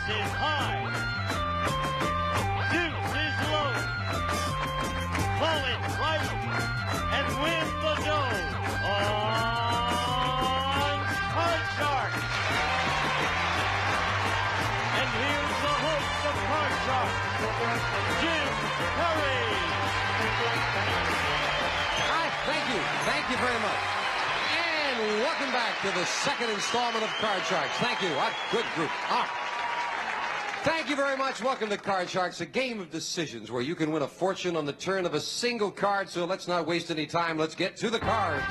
is high. Deuce is low. Call it right and win the dough on Card Shark. And here's the host of Card Shark, Jim Perry. Hi, thank you. Thank you very much. And welcome back to the second installment of Card Sharks. Thank you. What good group. Thank you very much. Welcome to Card Sharks, a game of decisions where you can win a fortune on the turn of a single card. So let's not waste any time. Let's get to the cards.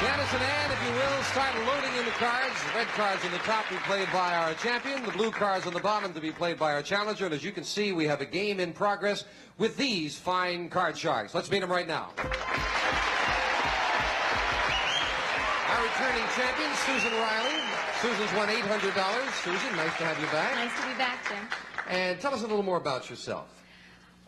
Janice and Ann, if you will, start loading in the cards. The red cards on the top to be played by our champion. The blue cards on the bottom to be played by our challenger. And as you can see, we have a game in progress with these fine Card Sharks. Let's meet them right now. Our returning champion, Susan Riley. Susan's won $800. Susan, nice to have you back. Nice to be back, Jim. And tell us a little more about yourself.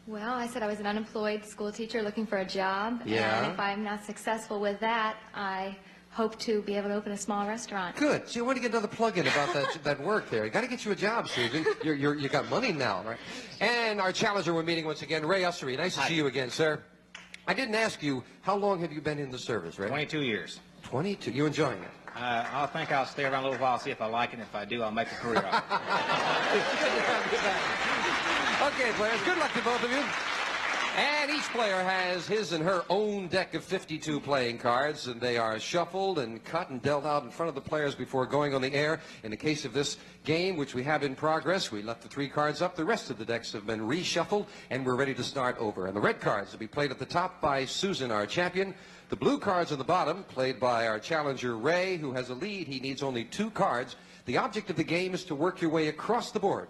Well, I said I was an unemployed school teacher looking for a job. Yeah. And if I'm not successful with that, I hope to be able to open a small restaurant. Good. So you want to get another plug-in about that work there. You got to get you a job, Susan. You got money now, right? And our challenger we're meeting once again, Ray Ussery. Nice to see you again, sir. I didn't ask you, how long have you been in the service, Ray? 22 years. 22. You enjoying it? I think I'll stay around a little while, see if I like it. If I do, I'll make a career out of it. Good to have you back. Okay, players, good luck to both of you. And each player has his and her own deck of 52 playing cards, and they are shuffled and cut and dealt out in front of the players before going on the air. In the case of this game, which we have in progress, we left the 3 cards up. The rest of the decks have been reshuffled, and we're ready to start over. And the red cards will be played at the top by Susan, our champion. The blue cards on the bottom, played by our challenger, Ray, who has a lead. He needs only 2 cards. The object of the game is to work your way across the board,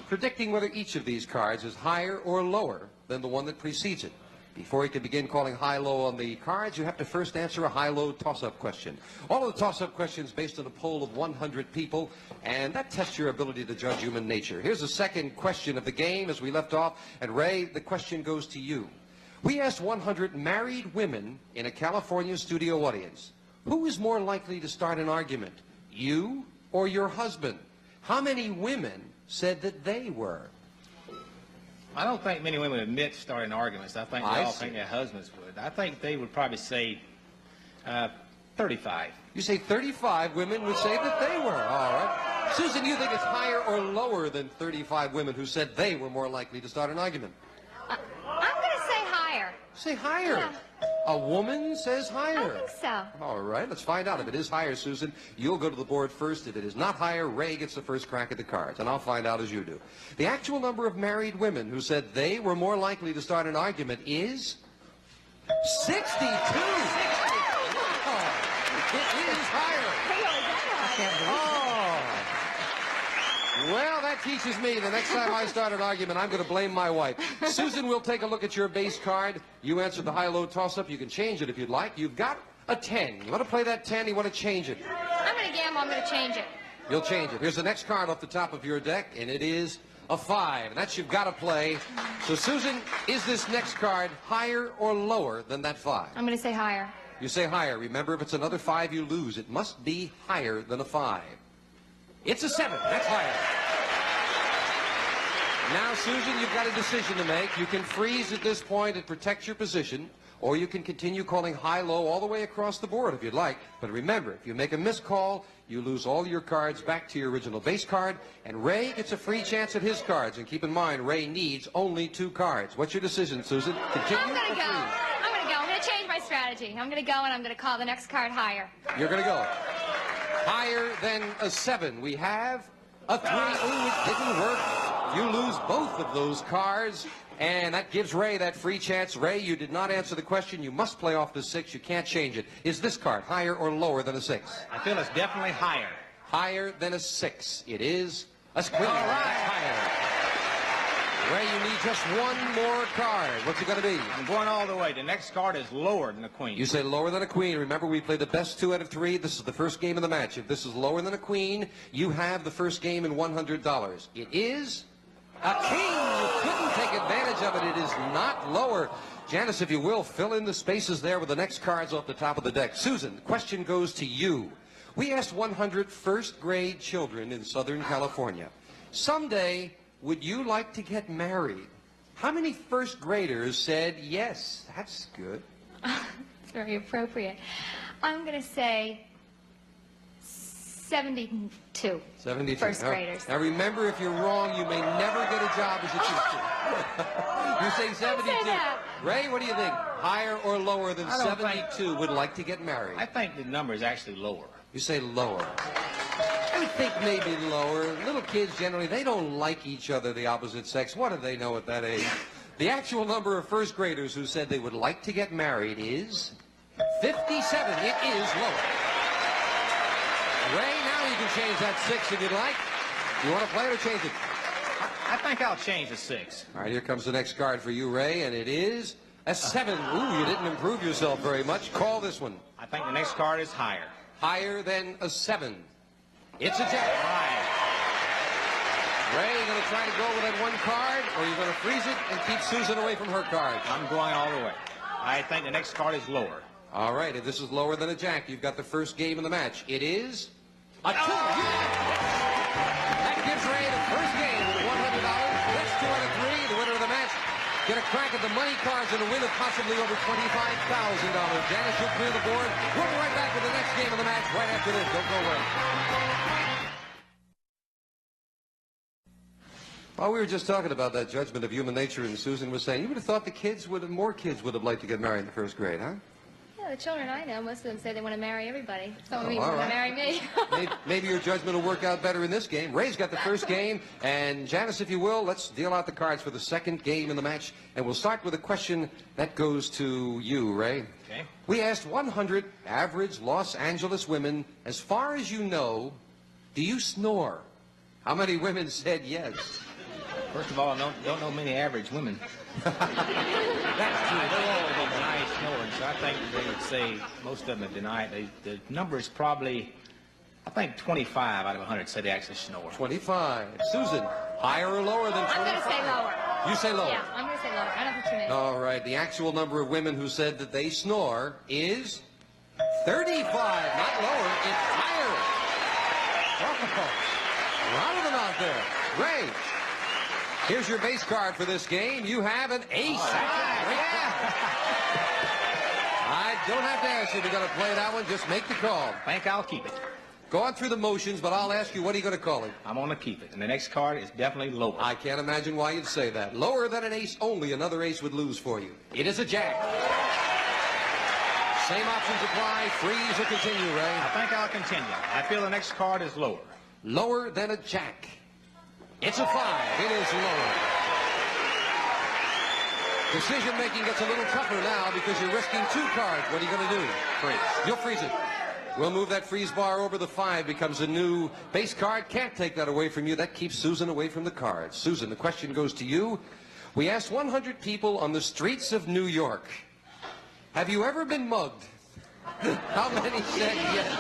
predicting whether each of these cards is higher or lower than the one that precedes it. Before you can begin calling high-low on the cards, you have to first answer a high-low toss-up question. All of the toss-up questions based on a poll of 100 people, and that tests your ability to judge human nature. Here's the second question of the game as we left off, and Ray, the question goes to you. We asked 100 married women in a California studio audience, who is more likely to start an argument, you or your husband? How many women said that they were? I don't think many women admit to starting arguments. I think they all think their husbands would. I think they would probably say 35. You say 35 women would say that they were. All right. Susan, you think it's higher or lower than 35 women who said they were more likely to start an argument? I'm going to say higher. Say higher. Yeah. A woman says higher. I think so. All right, let's find out. If it is higher, Susan, you'll go to the board first. If it is not higher, Ray gets the first crack at the cards, and I'll find out as you do. The actual number of married women who said they were more likely to start an argument is 62. 60. Oh, it is higher. Well, that teaches me the next time I start an argument, I'm going to blame my wife. Susan, we'll take a look at your base card. You answered the high-low toss-up. You can change it if you'd like. You've got a 10. You want to play that 10? You want to change it? I'm going to gamble. I'm going to change it. You'll change it. Here's the next card off the top of your deck, and it is a 5. And that you've got to play. So, Susan, is this next card higher or lower than that 5? I'm going to say higher. You say higher. Remember, if it's another 5, you lose. It must be higher than a 5. It's a 7. That's higher. Now, Susan, you've got a decision to make. You can freeze at this point and protect your position, or you can continue calling high-low all the way across the board if you'd like. But remember, if you make a missed call, you lose all your cards back to your original base card, and Ray gets a free chance at his cards. And keep in mind, Ray needs only 2 cards. What's your decision, Susan? Continue I'm going to go. I'm going to go. I'm going to change my strategy. I'm going to go, and I'm going to call the next card higher. You're going to go. Higher than a 7. We have a 3. Oh, it didn't work. You lose both of those cards, and that gives Ray that free chance. Ray, you did not answer the question. You must play off the 6. You can't change it. Is this card higher or lower than a 6? I feel it's definitely higher. Higher than a 6. It is a queen. All right. That's higher. Ray, you need just 1 more card. What's it going to be? I'm going all the way. The next card is lower than the queen. You say lower than a queen. Remember, we play the best 2 out of 3. This is the first game of the match. If this is lower than a queen, you have the first game in $100. It is a king. You couldn't take advantage of it. It is not lower. Janice, if you will, fill in the spaces there with the next cards off the top of the deck. Susan, the question goes to you. We asked 100 first-grade children in Southern California, someday, would you like to get married? How many first graders said yes? That's good. It's very appropriate. I'm going to say 72. 72. First graders. Now remember, if you're wrong, you may never get a job as a teacher. You say 72. Don't say that. Ray, what do you think? Higher or lower than I don't 72 would like to get married? I think the number is actually lower. You say lower. I think maybe lower. Little kids generally, they don't like each other, the opposite sex. What do they know at that age? The actual number of first graders who said they would like to get married is 57. It is lower. Ray, now you can change that 6 if you'd like. You want to play it or change it? I think I'll change the 6. All right, here comes the next card for you, Ray, and it is a 7. Ooh, you didn't improve yourself very much. Call this one. I think the next card is higher. Higher than a 7. It's a jack. High. Ray, you going to try to go with that one card, or are you going to freeze it and keep Susan away from her cards? I'm going all the way. I think the next card is lower. All right, if this is lower than a jack, you've got the first game of the match. It is a 2. That gives Ray the first game with $100. That's 2 out of 3. The winner of the match get a crack at the money cards and a win of possibly over $25,000. Janice, you'll clear the board. We'll be right back with the next game of the match right after this. Don't go away. Well, we were just talking about that judgment of human nature, and Susan was saying, you would have thought more kids would have liked to get married in the first grade, huh? Yeah, the children I know, most of them say they want to marry everybody. Some of them all want right. to marry me. Maybe your judgment will work out better in this game. Ray's got the first game, and Janice, if you will, let's deal out the cards for the second game in the match, and we'll start with a question that goes to you, Ray. Okay. We asked 100 average Los Angeles women, as far as you know, do you snore? How many women said yes? First of all, I don't know many average women. That's true. They'll all deny snoring, so I think they would say most of them deny it. The number is probably, I think 25 out of 100 say they actually snore. 25. Susan, higher or lower than 25? I'm going to say lower. You say lower? Yeah, I'm going to say lower. I don't think too many. All right, the actual number of women who said that they snore is 35. Not lower, it's higher. Oh, a lot of them out there. Ray, here's your base card for this game. You have an ace. I don't have to ask you if you're going to play that one. Just make the call. I think I'll keep it. Go on through the motions, but I'll ask you, what are you going to call it? I'm going to keep it. And the next card is definitely lower. I can't imagine why you'd say that. Lower than an ace, only another ace would lose for you. It is a jack. Same options apply. Freeze or continue, Ray. I think I'll continue. I feel the next card is lower. Lower than a jack. It's a 5. It is lower. Decision-making gets a little tougher now because you're risking 2 cards. What are you going to do? Freeze. You'll freeze it. We'll move that freeze bar over. The 5 becomes a new base card. Can't take that away from you. That keeps Susan away from the cards. Susan, the question goes to you. We asked 100 people on the streets of New York, have you ever been mugged? How many said yes?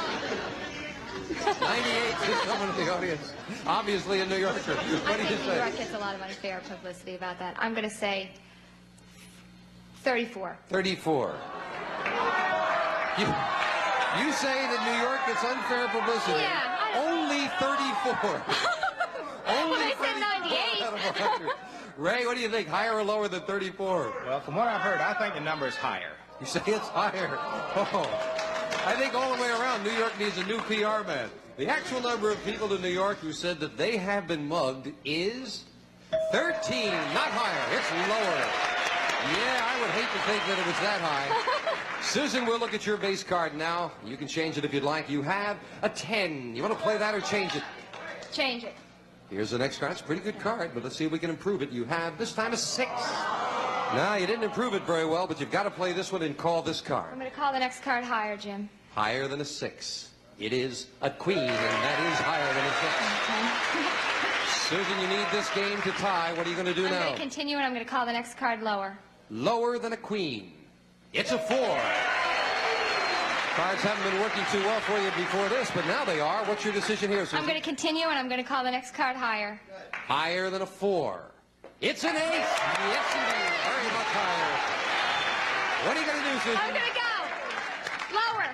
98 to someone in the audience. Obviously a New Yorker. What do you I think New say? York gets a lot of unfair publicity about that. I'm going to say 34. 34. You say that New York gets unfair publicity. Yeah, Only 34. Only Well, they said 98. out of 100. Ray, what do you think? Higher or lower than 34? Well, from what I've heard, I think the number is higher. You say it's higher. Oh. I think all the way around, New York needs a new PR man. The actual number of people in New York who said that they have been mugged is 13. Not higher. It's lower. Yeah, I would hate to think that it was that high. Susan, we'll look at your base card now. You can change it if you'd like. You have a 10. You want to play that or change it? Change it. Here's the next card. It's a pretty good card, but let's see if we can improve it. You have, this time, a 6. No, you didn't improve it very well, but you've got to play this one and call this card. I'm going to call the next card higher, Jim. Higher than a 6. It is a queen, and that is higher than a 6. Susan, you need this game to tie. What are you going to do I'm now? going to continue, and I'm going to call the next card lower. Lower than a queen. It's a 4. Cards haven't been working too well for you before this, but now they are. What's your decision here, Susan? I'm going to continue, and I'm going to call the next card higher. Higher than a 4. It's an ace. Yes, indeed. Very much higher. What are you going to do, Susan? I'm going to go lower.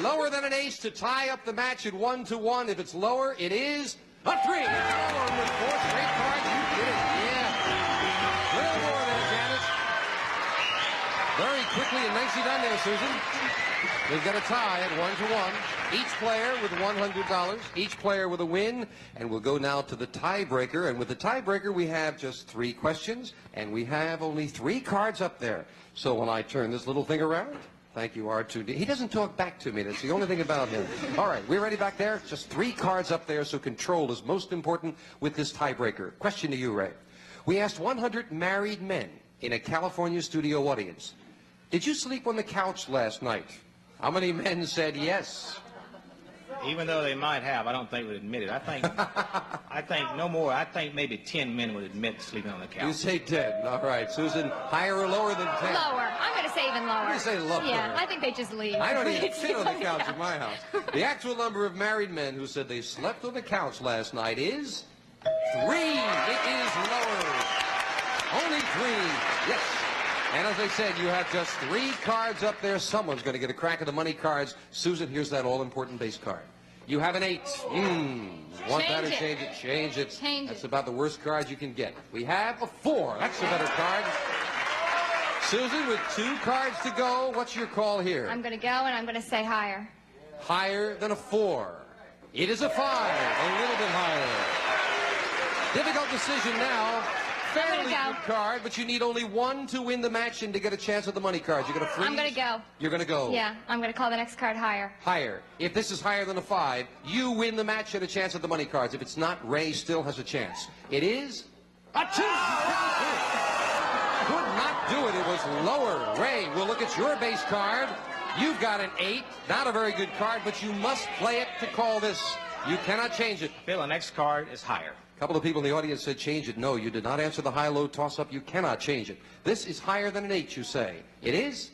Lower than an ace to tie up the match at 1-1. If it's lower, it is a 3. It's lower with 4 straight cards. You did it. Yeah. A little more there, Janet. Very quickly and nicely done there, Susan. We've got a tie at 1-1. Each player with $100. Each player with a win. And we'll go now to the tiebreaker. And with the tiebreaker, we have just 3 questions. And we have only 3 cards up there. So when I turn this little thing around, thank you, R2D. He doesn't talk back to me. That's the only thing about him. All right, we're ready back there. Just 3 cards up there, so control is most important with this tiebreaker. Question to you, Ray. We asked 100 married men in a California studio audience, did you sleep on the couch last night? How many men said yes? Even though they might have, I don't think would admit it. I think no more. I think maybe 10 men would admit sleeping on the couch. You say 10. All right, Susan, higher or lower than 10? Lower. I'm going to say even lower. You say lower. Yeah, I think they just leave. I don't even sit on the couch at my house. The actual number of married men who said they slept on the couch last night is 3. It is lower. Only 3. Yes. And as I said, you have just 3 cards up there. Someone's going to get a crack at the money cards. Susan, here's that all-important base card. You have an 8. Want that or change it? Change it. That's about the worst card you can get. We have a 4. That's a better card. Susan, with 2 cards to go, what's your call here? I'm going to go, and I'm going to say higher. Higher than a 4. It is a 5. A little bit higher. Difficult decision now. Fairly good card, but you need only 1 to win the match and to get a chance at the money cards. You're going to freeze? I'm going to go. You're going to go? Yeah, I'm going to call the next card higher. Higher. If this is higher than a 5, you win the match and a chance at the money cards. If it's not, Ray still has a chance. It is a 2. Could not do it. It was lower. Ray, we'll look at your base card. You've got an 8. Not a very good card, but you must play it to call this. You cannot change it. Phil, the next card is higher. A couple of people in the audience said change it. No, you did not answer the high-low toss-up. You cannot change it. This is higher than an 8, you say. It is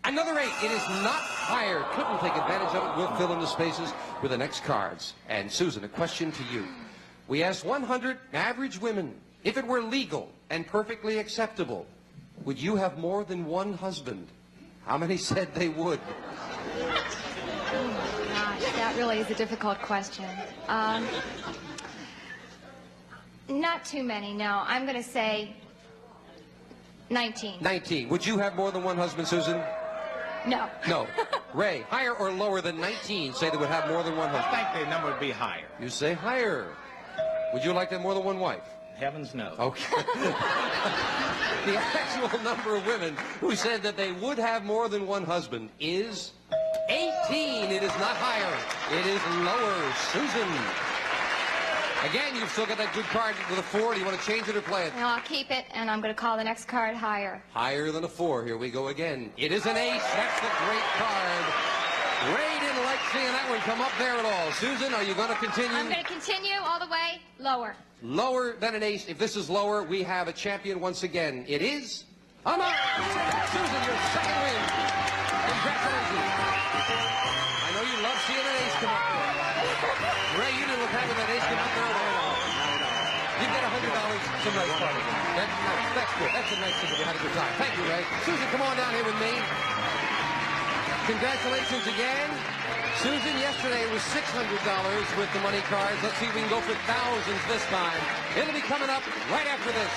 another 8. It is not higher. Couldn't take advantage of it. We'll fill in the spaces with the next cards. And Susan, a question to you. We asked 100 average women, if it were legal and perfectly acceptable, would you have more than 1 husband? How many said they would? Oh, my gosh, that really is a difficult question. Not too many, no. I'm going to say 19. 19. Would you have more than 1 husband, Susan? No. No. Ray, higher or lower than 19 say they would have more than 1 husband? I think the number would be higher. You say higher. Would you like to have more than 1 wife? Heavens no. Okay. The actual number of women who said that they would have more than 1 husband is 18. It is not higher. It is lower. Susan. Again, you've still got that good card with a 4. Do you want to change it or play it? No, I'll keep it, and I'm going to call the next card higher. Higher than a 4. Here we go again. It is an ace. That's the great card. Ray didn't like seeing that one come up there at all. Susan, are you going to continue? I'm going to continue all the way lower. Lower than an ace. If this is lower, we have a champion once again. It is a 9. Susan, your second win. Congratulations. I know you love seeing an ace come up there. Ray, you didn't look happy with that ace come up there at all. You get $100. Some nice party. That's good. That's a nice thing if you had a good time. Thank you, Ray. Susan, come on down here with me. Congratulations again. Susan, yesterday it was $600 with the money cards. Let's see if we can go for thousands this time. It'll be coming up right after this.